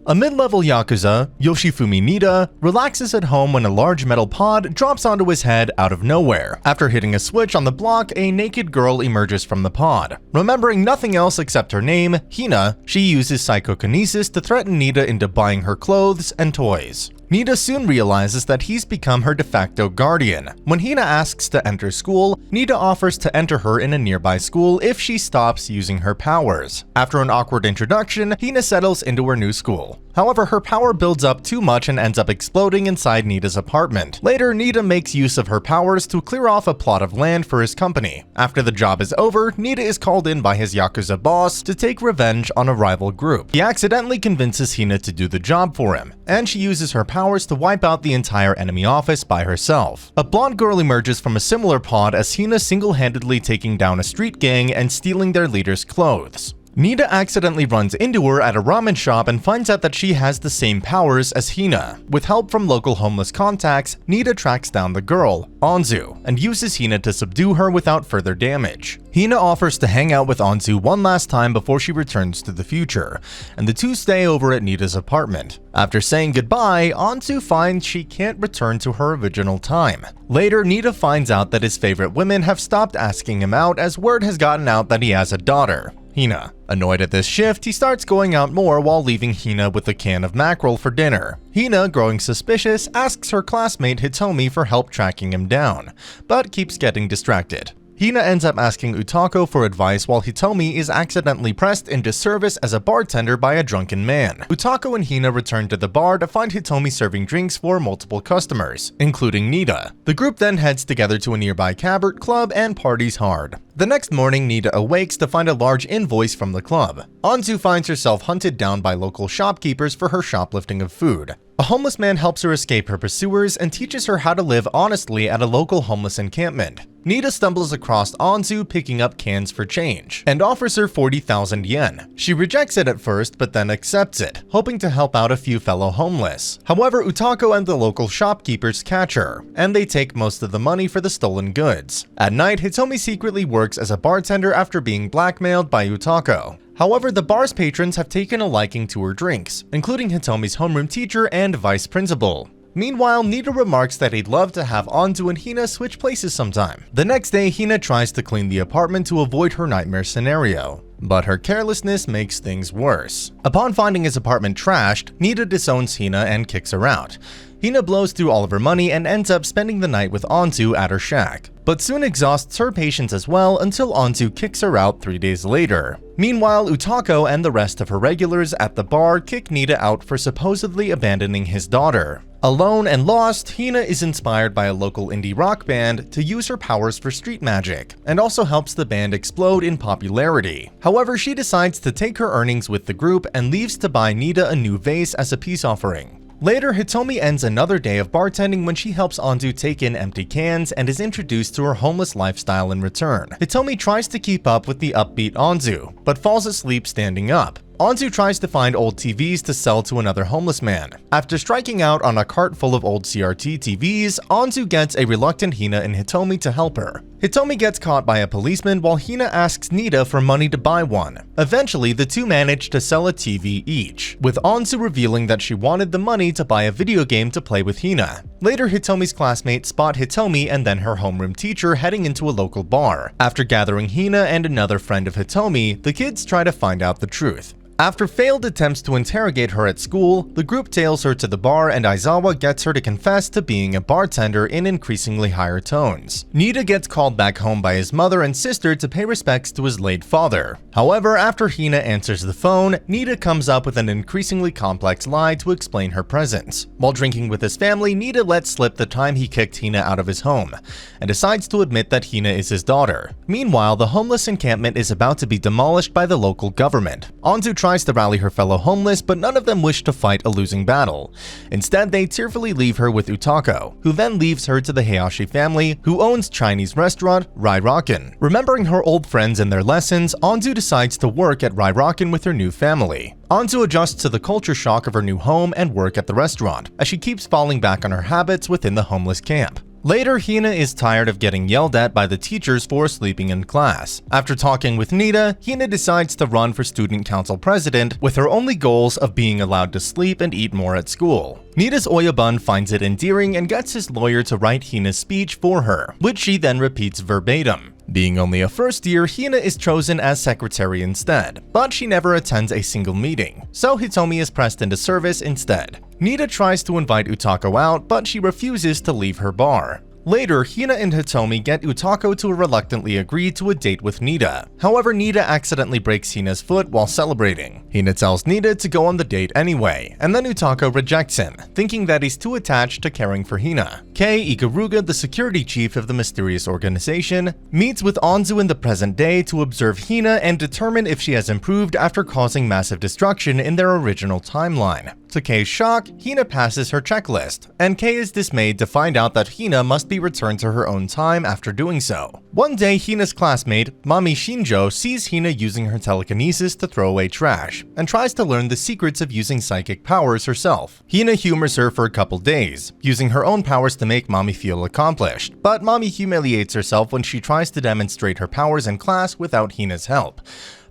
A mid-level Yakuza, Yoshifumi Nitta, relaxes at home when a large metal pod drops onto his head out of nowhere. After hitting a switch on the block, a naked girl emerges from the pod. Remembering nothing else except her name, Hina, she uses psychokinesis to threaten Nitta into buying her clothes and toys. Nitta soon realizes that he's become her de facto guardian. When Hina asks to enter school, Nitta offers to enter her in a nearby school if she stops using her powers. After an awkward introduction, Hina settles into her new school. However, her power builds up too much and ends up exploding inside Nitta's apartment. Later, Nitta makes use of her powers to clear off a plot of land for his company. After the job is over, Nitta is called in by his Yakuza boss to take revenge on a rival group. He accidentally convinces Hina to do the job for him, and she uses her powers to wipe out the entire enemy office by herself. A blonde girl emerges from a similar pod as Hina single-handedly taking down a street gang and stealing their leader's clothes. Nitta accidentally runs into her at a ramen shop and finds out that she has the same powers as Hina. With help from local homeless contacts, Nitta tracks down the girl, Anzu, and uses Hina to subdue her without further damage. Hina offers to hang out with Anzu one last time before she returns to the future, and the two stay over at Nitta's apartment. After saying goodbye, Anzu finds she can't return to her original time. Later, Nitta finds out that his favorite women have stopped asking him out as word has gotten out that he has a daughter, Hina. Annoyed at this shift, he starts going out more while leaving Hina with a can of mackerel for dinner. Hina, growing suspicious, asks her classmate Hitomi for help tracking him down, but keeps getting distracted. Hina ends up asking Utako for advice while Hitomi is accidentally pressed into service as a bartender by a drunken man. Utako and Hina return to the bar to find Hitomi serving drinks for multiple customers, including Nitta. The group then heads together to a nearby cabaret club and parties hard. The next morning, Nitta awakes to find a large invoice from the club. Anzu finds herself hunted down by local shopkeepers for her shoplifting of food. A homeless man helps her escape her pursuers and teaches her how to live honestly at a local homeless encampment. Nitta stumbles across Anzu picking up cans for change and offers her 40,000 yen. She rejects it at first but then accepts it, hoping to help out a few fellow homeless. However, Utako and the local shopkeepers catch her, and they take most of the money for the stolen goods. At night, Hitomi secretly works as a bartender after being blackmailed by Utako. However, the bar's patrons have taken a liking to her drinks, including Hitomi's homeroom teacher and vice principal. Meanwhile, Nitta remarks that he'd love to have Anzu and Hina switch places sometime. The next day, Hina tries to clean the apartment to avoid her nightmare scenario, but her carelessness makes things worse. Upon finding his apartment trashed, Nitta disowns Hina and kicks her out. Hina blows through all of her money and ends up spending the night with Anzu at her shack, but soon exhausts her patience as well until Anzu kicks her out 3 days later. Meanwhile, Utako and the rest of her regulars at the bar kick Nitta out for supposedly abandoning his daughter. Alone and lost, Hina is inspired by a local indie rock band to use her powers for street magic, and also helps the band explode in popularity. However, she decides to take her earnings with the group and leaves to buy Nitta a new vase as a peace offering. Later, Hitomi ends another day of bartending when she helps Anzu take in empty cans and is introduced to her homeless lifestyle in return. Hitomi tries to keep up with the upbeat Anzu, but falls asleep standing up. Anzu tries to find old TVs to sell to another homeless man. After striking out on a cart full of old CRT TVs, Anzu gets a reluctant Hina and Hitomi to help her. Hitomi gets caught by a policeman while Hina asks Nitta for money to buy one. Eventually, the two manage to sell a TV each, with Anzu revealing that she wanted the money to buy a video game to play with Hina. Later, Hitomi's classmates spot Hitomi and then her homeroom teacher heading into a local bar. After gathering Hina and another friend of Hitomi, the kids try to find out the truth. After failed attempts to interrogate her at school, the group tails her to the bar and Aizawa gets her to confess to being a bartender in increasingly higher tones. Nitta gets called back home by his mother and sister to pay respects to his late father. However, after Hina answers the phone, Nitta comes up with an increasingly complex lie to explain her presence. While drinking with his family, Nitta lets slip the time he kicked Hina out of his home, and decides to admit that Hina is his daughter. Meanwhile, the homeless encampment is about to be demolished by the local government. Anzu tries to rally her fellow homeless, but none of them wish to fight a losing battle. Instead, they tearfully leave her with Utako, who then leaves her to the Hayashi family, who owns Chinese restaurant Rai Raken. Remembering her old friends and their lessons, Anzu decides to work at Rai Raken with her new family. Anzu adjusts to the culture shock of her new home and work at the restaurant, as she keeps falling back on her habits within the homeless camp. Later, Hina is tired of getting yelled at by the teachers for sleeping in class. After talking with Nitta, Hina decides to run for student council president with her only goals of being allowed to sleep and eat more at school. Nitta's Oyabun finds it endearing and gets his lawyer to write Hina's speech for her, which she then repeats verbatim. Being only a first year, Hina is chosen as secretary instead, but she never attends a single meeting, so Hitomi is pressed into service instead. Nitta tries to invite Utako out, but she refuses to leave her bar. Later, Hina and Hitomi get Utako to reluctantly agree to a date with Nitta. However, Nitta accidentally breaks Hina's foot while celebrating. Hina tells Nitta to go on the date anyway, and then Utako rejects him, thinking that he's too attached to caring for Hina. Kei Ikaruga, the security chief of the mysterious organization, meets with Anzu in the present day to observe Hina and determine if she has improved after causing massive destruction in their original timeline. To Kei's shock, Hina passes her checklist, and Kei is dismayed to find out that Hina must be returned to her own time after doing so. One day, Hina's classmate, Mami Shinjo, sees Hina using her telekinesis to throw away trash, and tries to learn the secrets of using psychic powers herself. Hina humors her for a couple days, using her own powers to make Mami feel accomplished, but Mami humiliates herself when she tries to demonstrate her powers in class without Hina's help.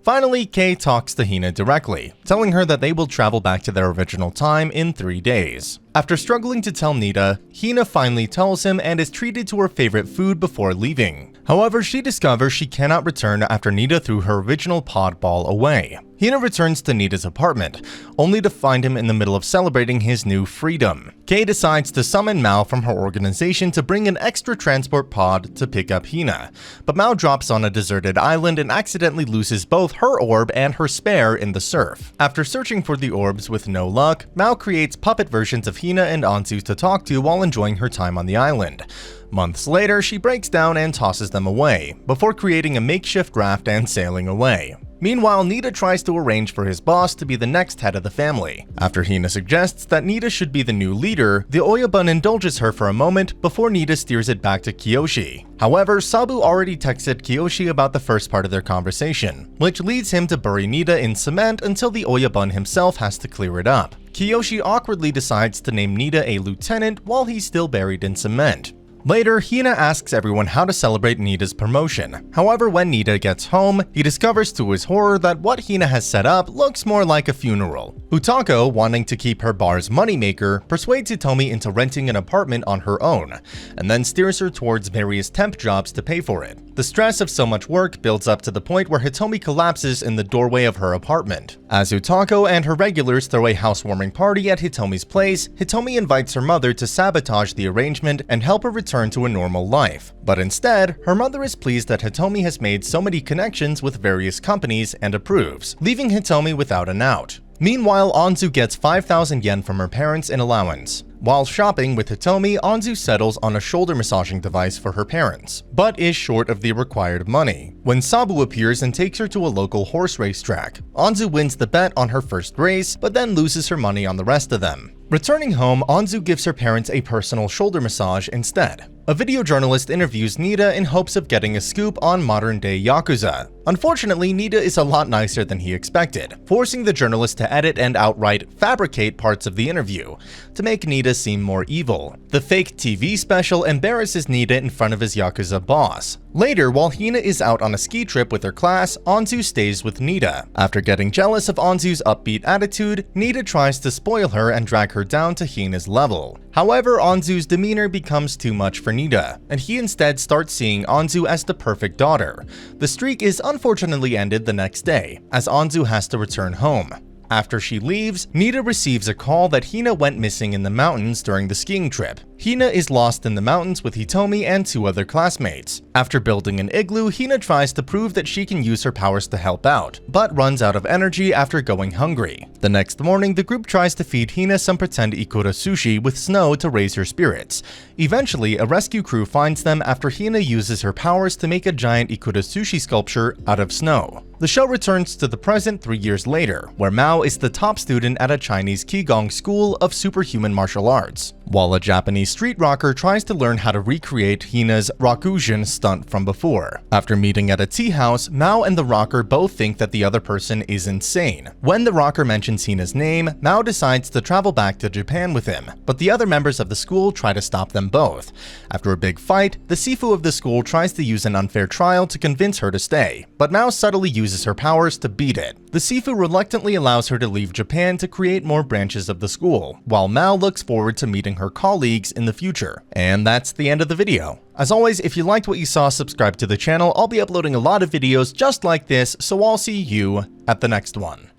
Finally, Kei talks to Hina directly, telling her that they will travel back to their original time in 3 days. After struggling to tell Nitta, Hina finally tells him and is treated to her favorite food before leaving. However, she discovers she cannot return after Nitta threw her original pod ball away. Hina returns to Nitta's apartment, only to find him in the middle of celebrating his new freedom. Kei decides to summon Mao from her organization to bring an extra transport pod to pick up Hina, but Mao drops on a deserted island and accidentally loses both her orb and her spare in the surf. After searching for the orbs with no luck, Mao creates puppet versions of Hina and Anzu to talk to while enjoying her time on the island. Months later, she breaks down and tosses them away, before creating a makeshift raft and sailing away. Meanwhile, Nitta tries to arrange for his boss to be the next head of the family. After Hina suggests that Nitta should be the new leader, the Oyabun indulges her for a moment before Nitta steers it back to Kiyoshi. However, Sabu already texted Kiyoshi about the first part of their conversation, which leads him to bury Nitta in cement until the Oyabun himself has to clear it up. Kiyoshi awkwardly decides to name Nitta a lieutenant while he's still buried in cement. Later, Hina asks everyone how to celebrate Nitta's promotion. However, when Nitta gets home, he discovers to his horror that what Hina has set up looks more like a funeral. Utako, wanting to keep her bar's moneymaker, persuades Hitomi into renting an apartment on her own, and then steers her towards various temp jobs to pay for it. The stress of so much work builds up to the point where Hitomi collapses in the doorway of her apartment. As Utako and her regulars throw a housewarming party at Hitomi's place, Hitomi invites her mother to sabotage the arrangement and help her return to a normal life. But instead, her mother is pleased that Hitomi has made so many connections with various companies and approves, leaving Hitomi without an out. Meanwhile, Anzu gets 5,000 yen from her parents in allowance. While shopping with Hitomi, Anzu settles on a shoulder massaging device for her parents, but is short of the required money. When Sabu appears and takes her to a local horse race track, Anzu wins the bet on her first race, but then loses her money on the rest of them. Returning home, Anzu gives her parents a personal shoulder massage instead. A video journalist interviews Nitta in hopes of getting a scoop on modern-day Yakuza. Unfortunately, Nitta is a lot nicer than he expected, forcing the journalist to edit and outright fabricate parts of the interview to make Nitta seem more evil. The fake TV special embarrasses Nitta in front of his Yakuza boss. Later, while Hina is out on a ski trip with her class, Anzu stays with Nitta. After getting jealous of Anzu's upbeat attitude, Nitta tries to spoil her and drag her down to Hina's level. However, Anzu's demeanor becomes too much for Nitta, and he instead starts seeing Anzu as the perfect daughter. The streak is unfortunately ended the next day, as Anzu has to return home. After she leaves, Nitta receives a call that Hina went missing in the mountains during the skiing trip. Hina is lost in the mountains with Hitomi and 2 other classmates. After building an igloo, Hina tries to prove that she can use her powers to help out, but runs out of energy after going hungry. The next morning, the group tries to feed Hina some pretend ikura sushi with snow to raise her spirits. Eventually, a rescue crew finds them after Hina uses her powers to make a giant ikura sushi sculpture out of snow. The show returns to the present 3 years later, where Mao is the top student at a Chinese Qigong school of superhuman martial arts. while a Japanese street rocker tries to learn how to recreate Hina's Rakugen stunt from before. After meeting at a tea house, Mao and the rocker both think that the other person is insane. When the rocker mentions Hina's name, Mao decides to travel back to Japan with him, but the other members of the school try to stop them both. After a big fight, the Sifu of the school tries to use an unfair trial to convince her to stay, but Mao subtly uses her powers to beat it. The Sifu reluctantly allows her to leave Japan to create more branches of the school, while Mao looks forward to meeting her colleagues in the future. And that's the end of the video. As always, if you liked what you saw, subscribe to the channel. I'll be uploading a lot of videos just like this, so I'll see you at the next one.